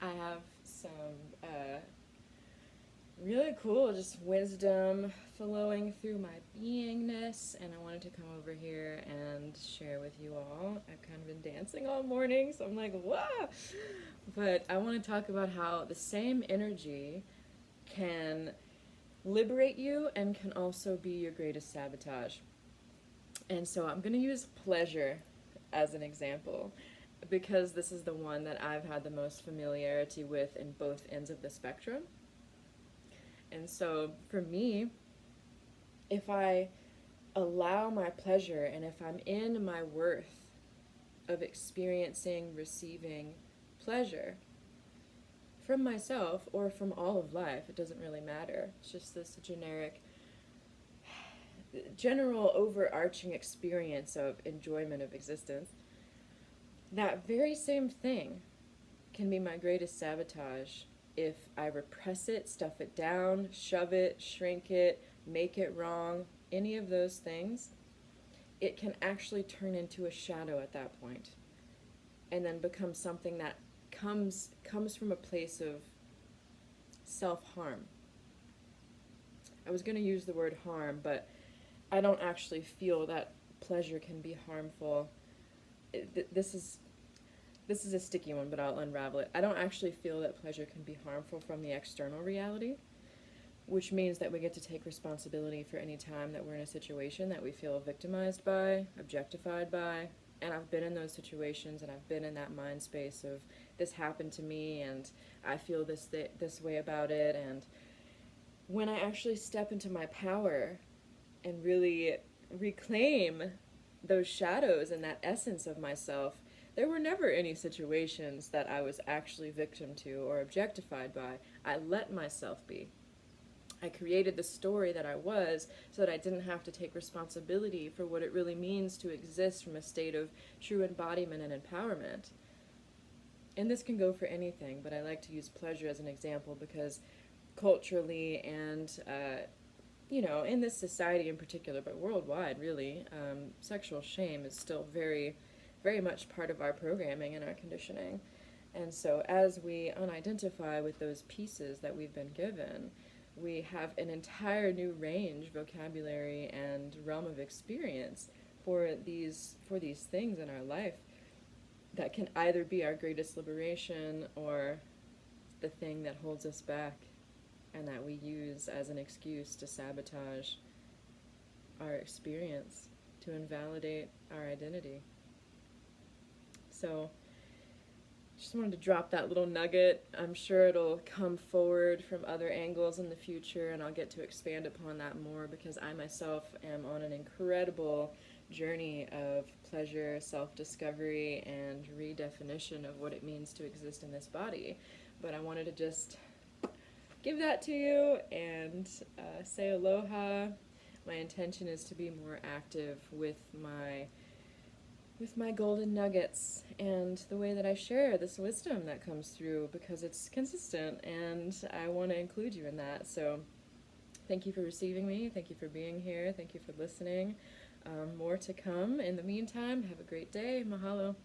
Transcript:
I have some really cool just wisdom flowing through my beingness, and I wanted to come over here and share with you all. I've kind of been dancing all morning, so I'm like, wow! But I want to talk about how the same energy can liberate you and can also be your greatest sabotage. And so I'm going to use pleasure as an example because this is the one that I've had the most familiarity with in both ends of the spectrum. And so for me, if I allow my pleasure and if I'm in my worth of experiencing, receiving pleasure from myself or from all of life, it doesn't really matter. It's just this general overarching experience of enjoyment of existence. That very same thing can be my greatest sabotage if I repress it, stuff it down, shove it, shrink it, make it wrong, any of those things. It can actually turn into a shadow at that point and then become something that comes from a place of self-harm. I was going to use the word harm, but I don't actually feel that pleasure can be harmful. This is a sticky one, but I'll unravel it. I don't actually feel that pleasure can be harmful from the external reality, which means that we get to take responsibility for any time that we're in a situation that we feel victimized by, objectified by. And I've been in those situations, and I've been in that mind space of this happened to me, and I feel this way about it. And when I actually step into my power and really reclaim those shadows and that essence of myself, there were never any situations that I was actually victim to or objectified by. I let myself be. I created the story that I was so that I didn't have to take responsibility for what it really means to exist from a state of true embodiment and empowerment. And this can go for anything, but I like to use pleasure as an example because culturally and in this society in particular, but worldwide really, sexual shame is still very, very much part of our programming and our conditioning. And so as we unidentify with those pieces that we've been given, we have an entire new range, vocabulary, and realm of experience for these things in our life that can either be our greatest liberation or the thing that holds us back and that we use as an excuse to sabotage our experience, to invalidate our identity. So just wanted to drop that little nugget. I'm sure it'll come forward from other angles in the future, and I'll get to expand upon that more because I myself am on an incredible journey of pleasure, self-discovery, and redefinition of what it means to exist in this body. But I wanted to just give that to you and say aloha. My intention is to be more active with my golden nuggets and the way that I share this wisdom that comes through because it's consistent and I want to include you in that. So thank you for receiving me. Thank you for being here. Thank you for listening. More to come. In the meantime, have a great day. Mahalo.